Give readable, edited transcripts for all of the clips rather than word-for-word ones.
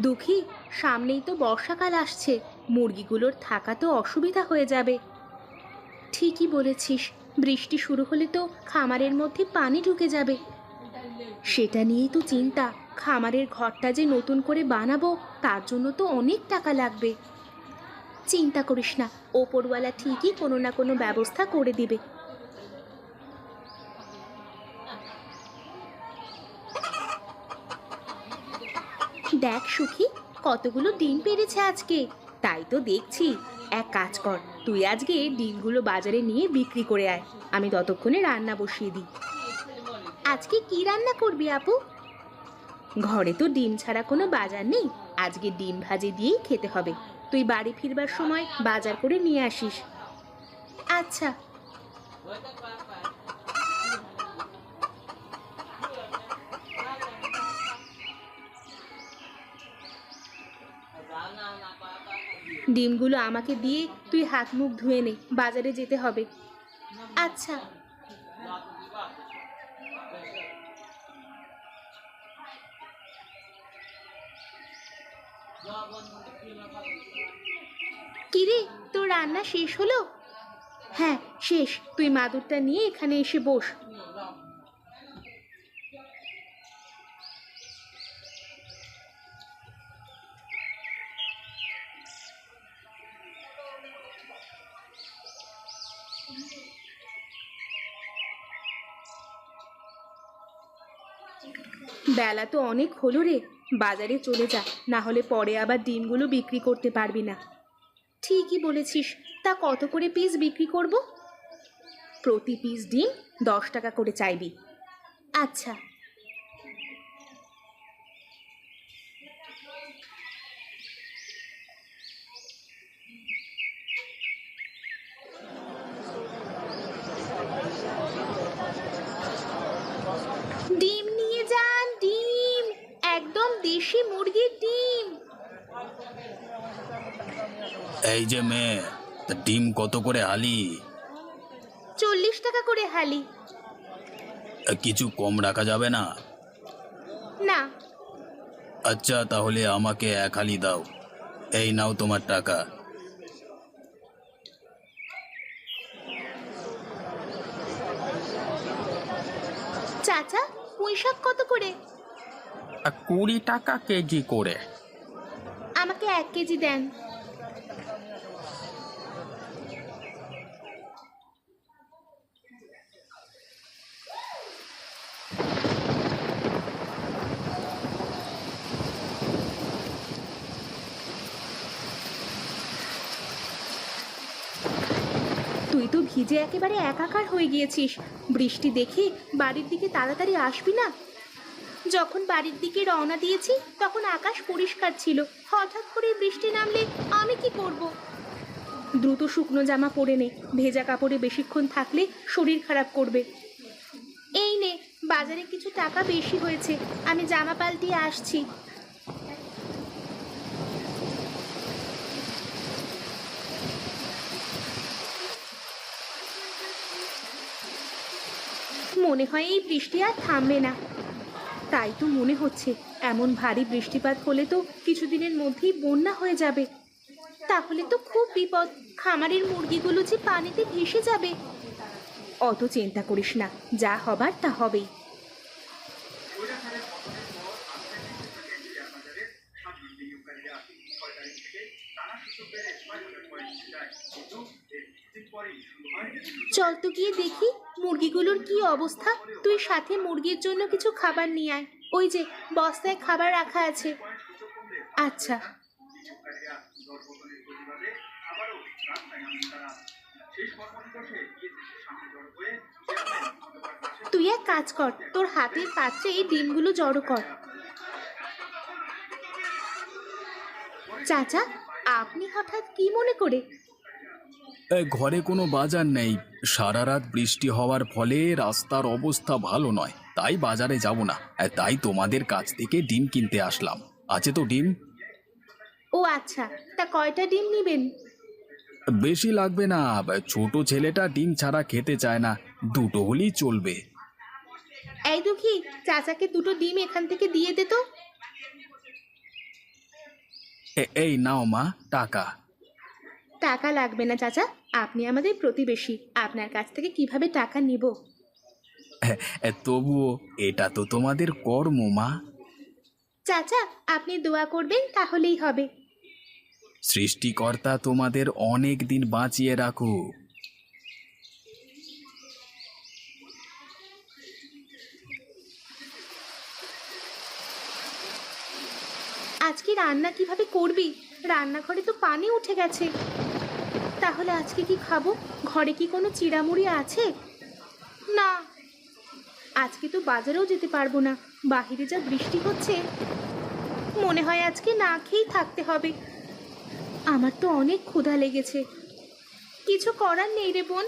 দুঃখী, সামনেই তো বর্ষাকাল আসছে, মুরগিগুলোর থাকা তো অসুবিধা হয়ে যাবে। ঠিকই বলেছিস, বৃষ্টি শুরু হলে তো খামারের মধ্যে পানি ঢুকে যাবে। সেটা নিয়েই তো চিন্তা, খামারের ঘরটা যে নতুন করে বানাবো তার জন্য তো অনেক টাকা লাগবে। চিন্তা করিস না, ওপরওয়ালা ঠিকই কোনো না কোনো ব্যবস্থা করে দিবে। দেখ সুখী, কতগুলো ডিম পেড়েছে আজকে। তাই তো দেখছি। এক কাজ কর, তুই আজকে ডিমগুলো বাজারে নিয়ে বিক্রি করে আয়, আমি ততক্ষণে রান্না বসিয়ে দিই। আজকে কি রান্না করবি আপু? ঘরে তো ডিম ছাড়া কোনো বাজার নেই, আজকে ডিম ভাজি দিয়েই খেতে হবে। তুই বাড়ি ফিরবার সময় বাজার করে নিয়ে আসিস। আচ্ছা। ডিমগুলো আমাকে দিয়ে তুই হাত মুখ ধুয়ে নে, বাজারে যেতে হবে। আচ্ছা। কিরে, তোর রান্না শেষ হলো? হ্যাঁ শেষ, তুই মাদুরটা নিয়ে এখানে এসে বস। বেলা তো অনেক হলো রে, বাজারে চলে যা, না হলে পরে আবার ডিমগুলো বিক্রি করতে পারবি না। ঠিকই বলেছিস, তা কত করে পিস বিক্রি করব? প্রতি পিস ডিম 10 টাকা করে চাইবি। আচ্ছা। ডিম নিয়ে যান, ডিম, একদম দেশি মুরগির ডিম। এই যে মেয়ে, তা ডিম কত করে হালি? 40 টাকা করে হালি। কিছু কম রাখা যাবে না? না। আচ্ছা, তাহলে আমাকে 1 হালি দাও। এই নাও তোমার টাকা। চাচা, পুঁই শাক কত করে? 20 টাকা কেজি করে। আমাকে 1 কেজি দেন। তুই তো ভিজে একেবারে একাকার হয়ে গিয়েছিস, বৃষ্টি দেখে বাড়ির দিকে তাড়াতাড়ি আসবি না? যখন বাড়ির দিকে রওনা দিয়েছি তখন আকাশ পরিষ্কার ছিল, হঠাৎ করে বৃষ্টি নামলে আমি কি করব? দ্রুত শুকনো জামা পরে নে, ভেজা কাপড়ে বেশিক্ষণ থাকলে শরীর খারাপ করবে। এই নে, বাজারে কিছু টাকা বেশি হয়েছে, আমি জামা পাল্টিয়ে আসছি। মনে হয় এই বৃষ্টি আর থামবে না। তাই তো মনে হচ্ছে, এমন ভারী বৃষ্টিপাত হলে তো কিছুদিনের মধ্যেই বন্যা হয়ে যাবে। তাহলে তো খুব বিপদ, খামারের মুরগিগুলো যে পানিতে ভেসে যাবে। অত চিন্তা করিস না, যা হবার তা হবেই। চল তো গিয়ে দেখি মুরগিগুলোর কি অবস্থা। তুই সাথে মুরগির জন্য কিছু খাবার নিয়ে আয়, ওই যে বস্তায় খাবার রাখা আছে। আচ্ছা। তুই এক কাজ কর, তোর হাতের পাত্রে এই ডিমগুলো জড়ো কর। চাচা, আপনি হঠাৎ কি মনে করে? ঘরে কোনো বাজার নেই, সারা রাত বৃষ্টি হওয়ার ফলে রাস্তার অবস্থা ভালো নয়, তাই বাজারে যাব না। তাই তোমাদের কাছ থেকে ডিম কিনতে আসলাম। আছে তো ডিম? ও আচ্ছা, তা কয়টা ডিম নেবেন? বেশি লাগবে না, ছোট ছেলেটা ডিম ছাড়া খেতে চায় না, 2টো হলেই চলবে। এই দুঃখী, চাচাকে 2টো ডিম এখান থেকে দিয়ে দে তো। এই নাও মা টাকা। টাকা লাগবে না চাচা, আপনি আমাদের প্রতিবেশী, আপনার কাছ থেকে কিভাবে টাকা নিব? তবুও এটা তো তোমাদের কর্ম মা। চাচা, আপনি দোয়া করবেন তাহলেই হবে। সৃষ্টিকর্তা তোমাদের অনেক দিন বাঁচিয়ে রাখুক। আজকে রান্না কিভাবে করবি? রান্নাঘরে তো পানি উঠে গেছে। তাহলে আজকে কি খাবো? ঘরে কি কোনো চিড়ামুড়ি আছে? না, আজকে তো বাজারেও যেতে পারবো না, বাহিরে যা বৃষ্টি হচ্ছে। মনে হয় আজকে না খেয়েই থাকতে হবে। আমার তো অনেক ক্ষুধা লেগেছে। কিছু করার নেই রে বোন।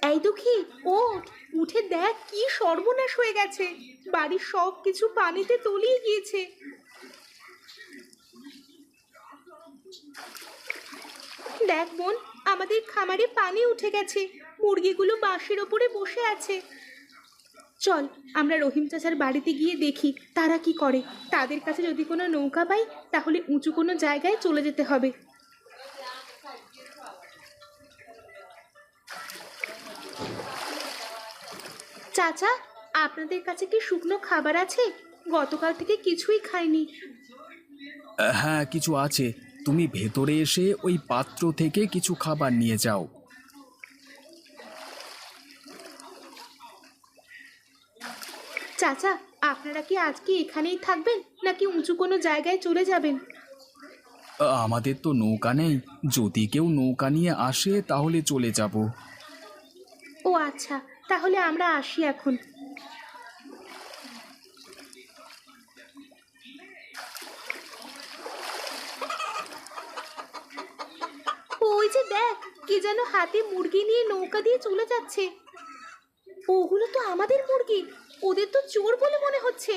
এই দুঃখী, ওঠ, উঠে দেখ কি সর্বনাশ হয়ে গেছে। বাড়ির সব কিছু পানিতে তলিয়ে গিয়েছে। দেখ বোন, আমাদের খামারে পানি উঠে গেছে, মুরগিগুলো বাঁশের ওপরে বসে আছে। চল আমরা রহিম চাচার বাড়িতে গিয়ে দেখি তারা কি করে। তাদের কাছে যদি কোনো নৌকা পাই তাহলে উঁচু কোনো জায়গায় চলে যেতে হবে। চাচা, আপনাদের কাছে কি শুকনো খাবার আছে? গতকাল থেকে কিছুই খাইনি। হ্যাঁ কিছু আছে, তুমি ভেতরে এসে ওই পাত্র থেকে কিছু খাবার নিয়ে যাও। চাচা, আপনারা কি আজকে এখানেই থাকবেন নাকি উঁচু কোনো জায়গায় চলে যাবেন? আমাদের তো নৌকা নেই, যদি কেউ নৌকা নিয়ে আসে তাহলে চলে যাব। ও আচ্ছা, তাহলে আমরা আসি এখন। ওই যে দেখ, কে যেন হাতে মুরগি নিয়ে নৌকা দিয়ে চলে যাচ্ছে। ওগুলো তো আমাদের মুরগি, ওদের তো চোর বলে মনে হচ্ছে।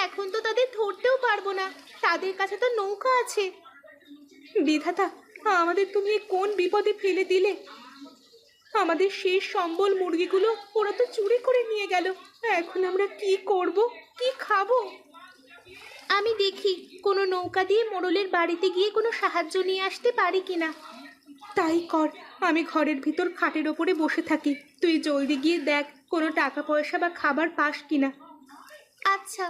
এখন তো তাদের ধরতেও পারবো না, তাদের কাছে তো নৌকা আছে। বিধাতা, আমাদের তুমি এ কোন বিপদে ফেলে দিলে। আমাদের শেষ সম্বল মুরগিগুলো ওরা তো চুরি করে নিয়ে গেল। এখন আমরা কি করব, কি খাবো? আমি দেখি কোনো নৌকা দিয়ে মোড়লের বাড়িতে গিয়ে কোনো সাহায্য নিয়ে আসতে পারি কিনা। তাই কর, আমি ঘরের ভিতর খাটের ওপরে বসে থাকি, তুই জলদি গিয়ে দেখ কোনো টাকা পয়সা বা খাবার পাস কিনা। আচ্ছা।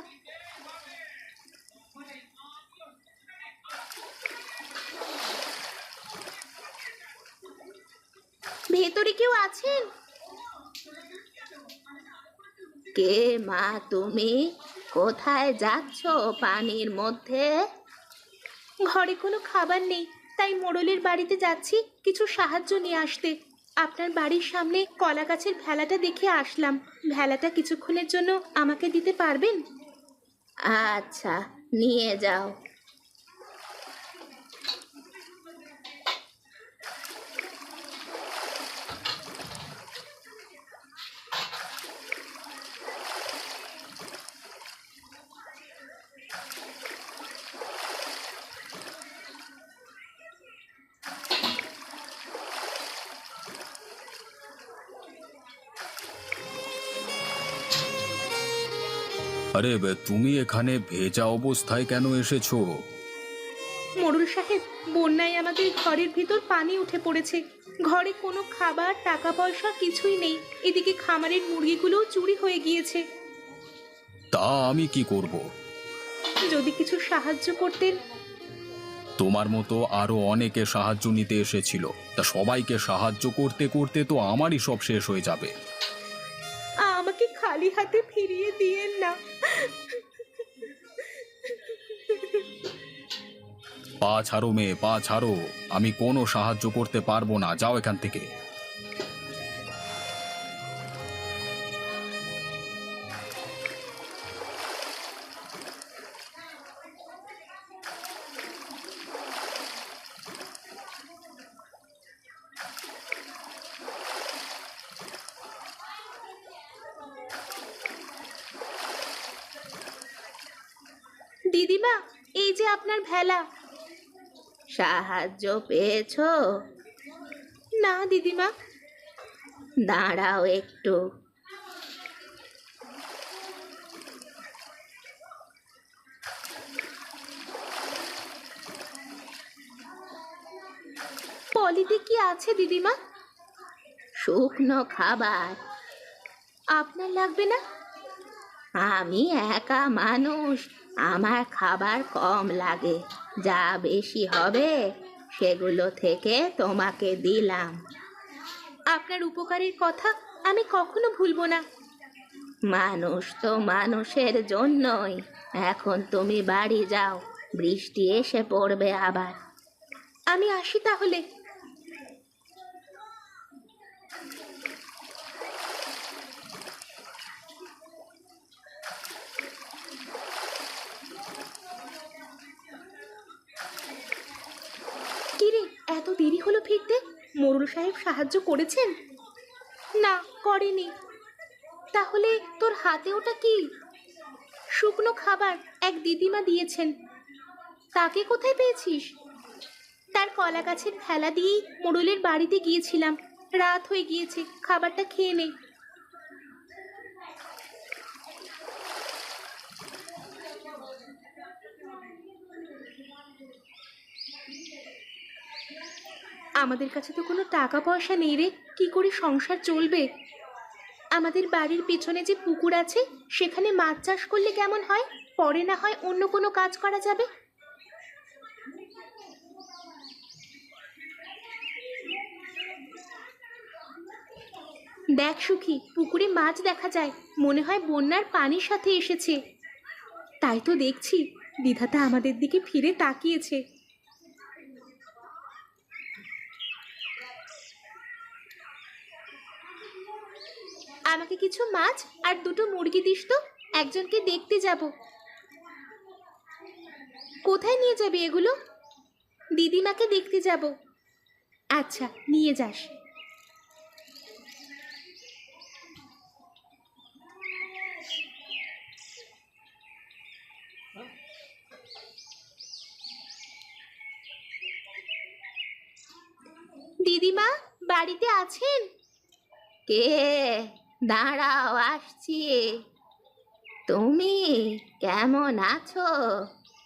ভেতরে কেউ আছেন? কে মা তুমি? কোথায় যাচ্ছ পানির মধ্যে? ঘরে কোনো খাবার নেই, তাই মোড়লের বাড়িতে যাচ্ছি কিছু সাহায্য নিয়ে আসতে। আপনার বাড়ির সামনে কলা গাছের ভেলাটা দেখে আসলাম, ভেলাটা কিছুক্ষণের জন্য আমাকে দিতে পারবেন? আচ্ছা, নিয়ে যাও। আরে তুমি এখানে ভেজা অবস্থায় কেন এসেছো? মোড়ল সাহেব, বন্যায় আমাদের ঘরের ভিতর পানি উঠে পড়েছে। ঘরে কোনো খাবার টাকা পয়সা কিছুই নেই, এদিকে খামারের মুরগিগুলোও চুরি হয়ে গিয়েছে। তা আমি কি করব? যদি কিছু সাহায্য করতেন। তোমার মতো আরো অনেকে সাহায্য নিতে এসেছিল, তা সবাইকে সাহায্য করতে করতে তো আমারই সব শেষ হয়ে যাবে। আমাকে খালি হাতে ফিরিয়ে দিয়েন না। পা ছাড়ো মেয়ে, পা ছাড়ো, আমি কোনো সাহায্য করতে পারবো না, যাও এখান থেকে। দিদিমা, এই যে আপনার ভেলা। সাহায্য পেয়েছো? না দিদিমা। দাঁড়াও একটু। পলিতে কি আছে দিদিমা? শুকনো খাবার। আপনার লাগবে না? আমি একা মানুষ, আমার খাবার কম লাগে, যা বেশি হবে সেগুলো থেকে তোমাকে দিলাম। আপনার উপকারের কথা আমি কখনো ভুলবো না। মানুষ তো মানুষের জন্যই। এখন তুমি বাড়ি যাও, বৃষ্টি এসে পড়বে আবার। আমি আসি তাহলে। কিরে, এত দেরি হলো ফিরতে? মোড়ল সাহেব সাহায্য করেছেন? না, করেনি। তাহলে তোর হাতে ওটা কি? শুকনো খাবার এক দিদিমা দিয়েছেন। তাকে কোথায় পেয়েছিস? তার কলা গাছের ফেলা দিয়েই মোড়লের বাড়িতে গিয়েছিলাম। রাত হয়ে গিয়েছে, খাবারটা খেয়ে নে। আমাদের কাছে তো কোনো টাকা পয়সা নেই রে, কি করে সংসার চলবে? আমাদের বাড়ির পেছনে যে পুকুর আছে, সেখানে মাছ চাষ করলে কেমন হয়? পরে না হয় অন্য কোনো কাজ করা যাবে। দেখ সুখী, পুকুরে মাছ দেখা যায়, মনে হয় বন্যার পানির সাথে এসেছে। তাই তো দেখছি, বিধাতা আমাদের দিকে ফিরে তাকিয়েছে। আমাকে কিছু মাছ আর দুটো মুরগি দিস তো, একজনকে দেখতে যাব। কোথায় নিয়ে যাবি এগুলো? দিদিমাকে দেখতে যাব। আচ্ছা, নিয়ে যাস। দিদিমা, বাড়িতে আছেন? কে? দাঁড়াও, আসছি। তুমি কেমন আছো?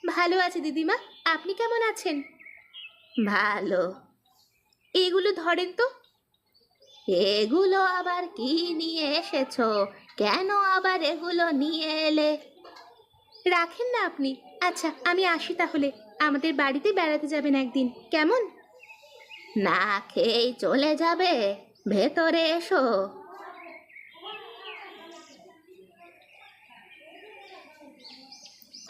ভালো আছি দিদিমা, আপনি কেমন আছেন? ভালো। এগুলো ধরেন তো। এগুলো আবার কি নিয়ে এসেছো? কেন আবার এগুলো নিয়ে এলে? রাখেন না আপনি। আচ্ছা, আমি আসি তাহলে। আমাদের বাড়িতে বেড়াতে যাবেন একদিন, কেমন? না খেয়েই চলে যাবে? ভেতরে এসো।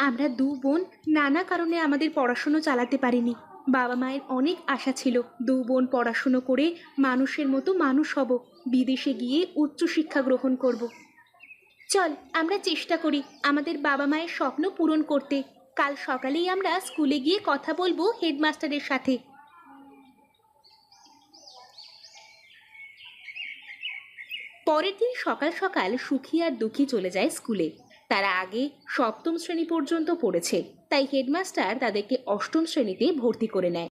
আমরা দু বোন নানা কারণে আমাদের পড়াশুনো চালাতে পারিনি। বাবা মায়ের অনেক আশা ছিল, দু বোন পড়াশুনো করে মানুষের মতো মানুষ হব, বিদেশে গিয়ে উচ্চশিক্ষা গ্রহণ করব। চল আমরা চেষ্টা করি আমাদের বাবা মায়ের স্বপ্ন পূরণ করতে। কাল সকালেই আমরা স্কুলে গিয়ে কথা বলবো হেডমাস্টারের সাথে। পরের দিন সকাল সকাল সুখী আর দুঃখী চলে যায় স্কুলে। তারা আগে সপ্তম শ্রেণী পর্যন্ত পড়েছে, তাই হেডমাস্টার তাদেরকে অষ্টম শ্রেণীতে ভর্তি করে নেয়।